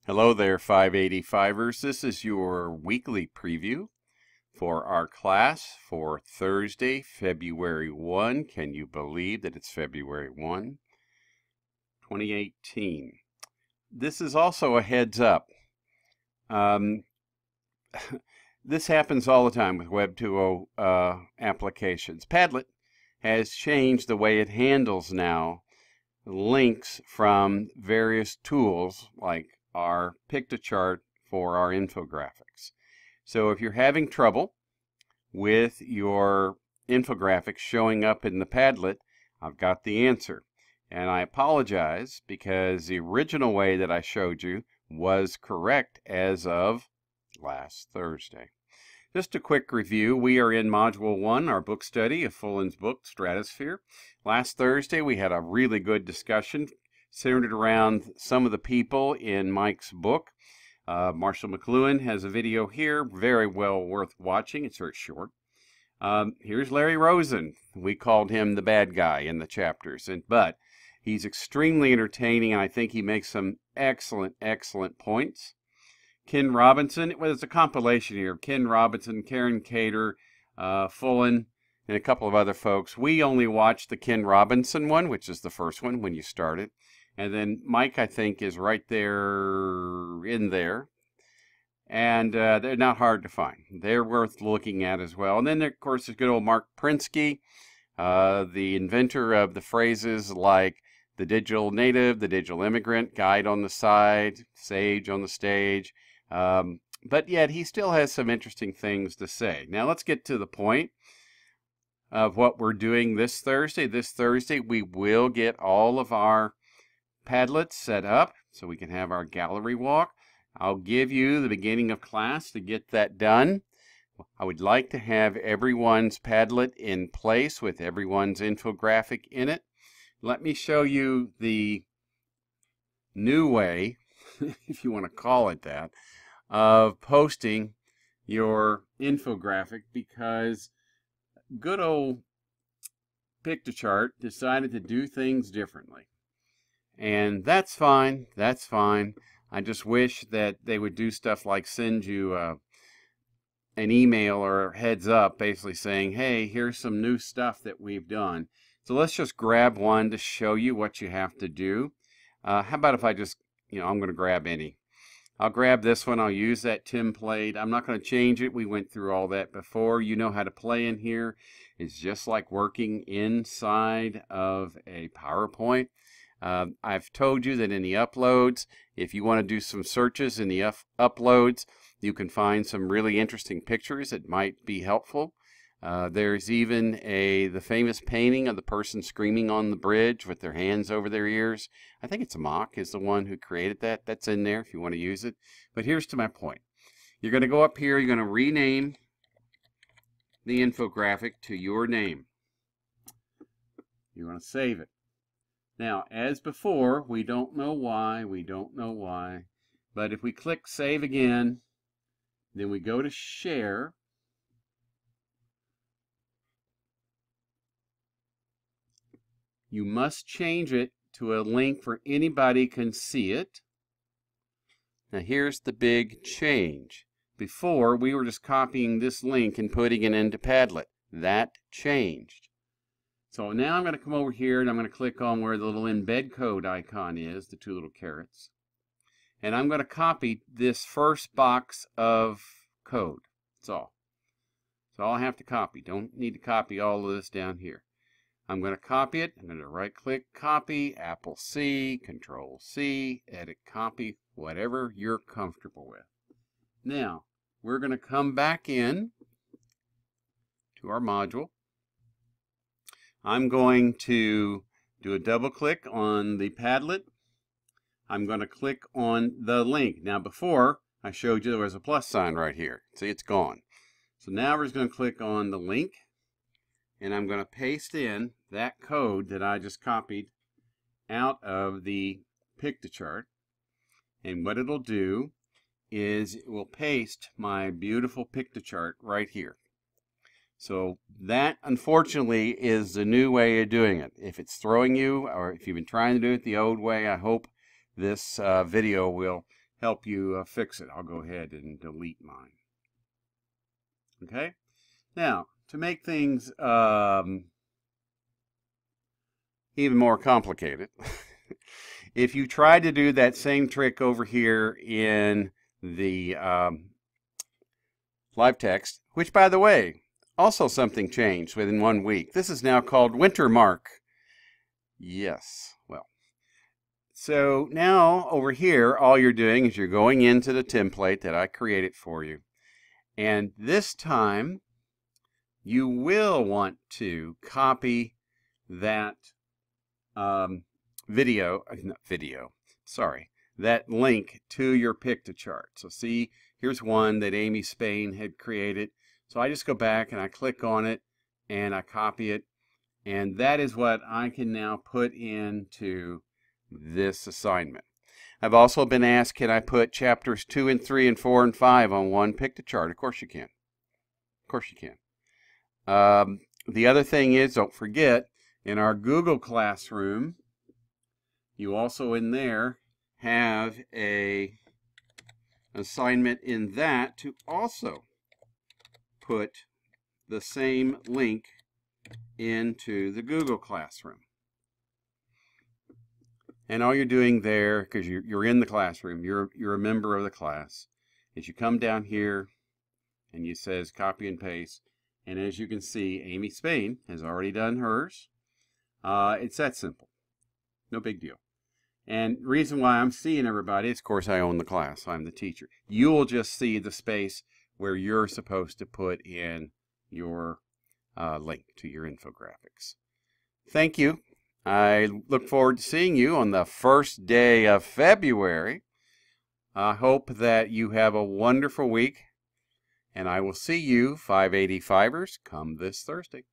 Hello there, 585ers. This is your weekly preview for our class for Thursday, February 1. Can you believe that it's February 1, 2018? This is also a heads up. This happens all the time with Web 2.0 applications. Padlet has changed the way it handles now links from various tools like our Pictochart for our infographics. So if you're having trouble with your infographics showing up in the Padlet, I've got the answer. And I apologize because the original way that I showed you was correct as of last Thursday. Just a quick review. We are in Module 1, our book study of Fullen's book, Stratosphere. Last Thursday, we had a really good discussion centered around some of the people in Mike's book. Marshall McLuhan has a video here, very well worth watching. It's very short. Here's Larry Rosen. We called him the bad guy in the chapters, but he's extremely entertaining, and I think he makes some excellent points. Ken Robinson, well, it's a compilation here. Ken Robinson, Karen Cater, Fullen, and a couple of other folks. We only watched the Ken Robinson one, which is the first one when you start it. And then Mike, I think, is right there in there. And they're not hard to find. They're worth looking at as well. And then, of course, there's good old Mark Prinsky, the inventor of the phrases like the digital native, the digital immigrant, guide on the side, sage on the stage. But yet he still has some interesting things to say. Now let's get to the point of what we're doing this Thursday. This Thursday we will get all of our Padlets set up so we can have our gallery walk. I'll give you the beginning of class to get that done. I would like to have everyone's Padlet in place with everyone's infographic in it. Let me show you the new way, if you want to call it that, of posting your infographic, because good old Pictochart decided to do things differently. And that's fine, that's fine. I just wish that they would do stuff like send you an email or a heads up basically saying, hey, here's some new stuff that we've done. So let's just grab one to show you what you have to do. How about if I just, I'm going to grab any. I'll grab this one. I'll use that template. I'm not going to change it. We went through all that before. You know how to play in here. It's just like working inside of a PowerPoint. I've told you that in the uploads, if you want to do some searches in the uploads, you can find some really interesting pictures that might be helpful. There's even the famous painting of the person screaming on the bridge with their hands over their ears. I think it's Mock is the one who created that. That's in there if you want to use it. But here's to my point. You're going to go up here. You're going to rename the infographic to your name. You want to save it. Now, as before, we don't know why. But if we click Save Again, then we go to Share. You must change it to a link where anybody can see it. Now here's the big change. Before, we were just copying this link and putting it into Padlet. That changed. So now I'm going to come over here and I'm going to click on where the little embed code icon is, the two little carrots. And I'm going to copy this first box of code. That's all. That's all I have to copy. Don't need to copy all of this down here. I'm going to copy it. I'm going to right-click, copy, Apple C, Control C, edit copy, whatever you're comfortable with. Now, we're going to come back in to our module. I'm going to do a double-click on the Padlet. I'm going to click on the link. Now, before, I showed you there was a plus sign right here. See, it's gone. So now we're just going to click on the link. And I'm going to paste in that code that I just copied out of the Pictochart. And what it'll do is it will paste my beautiful Pictochart right here. So that, unfortunately, is the new way of doing it. If it's throwing you, or if you've been trying to do it the old way, I hope this video will help you fix it. I'll go ahead and delete mine. Okay? Now, to make things even more complicated, if you try to do that same trick over here in the live text, which, by the way, also something changed within 1 week. This is now called Winter Mark. Yes, well. So now over here, all you're doing is you're going into the template that I created for you. And this time, you will want to copy that that link to your Pictochart. So see, here's one that Amy Spain had created. So I just go back and I click on it and I copy it. And that is what I can now put into this assignment. I've also been asked, can I put chapters 2 and 3 and 4 and 5 on one Pictochart? Of course you can. Of course you can. The other thing is, don't forget, in our Google Classroom, you also in there have a assignment in that to also put the same link into the Google Classroom. And all you're doing there, because you're in the classroom, you're a member of the class, is you come down here and you says copy and paste. And as you can see, Amy Spain has already done hers. It's that simple. No big deal. And the reason why I'm seeing everybody is, of course, I own the class. I'm the teacher. You will just see the space where you're supposed to put in your link to your infographics. Thank you. I look forward to seeing you on the first day of February. I hope that you have a wonderful week. And I will see you 585ers come this Thursday.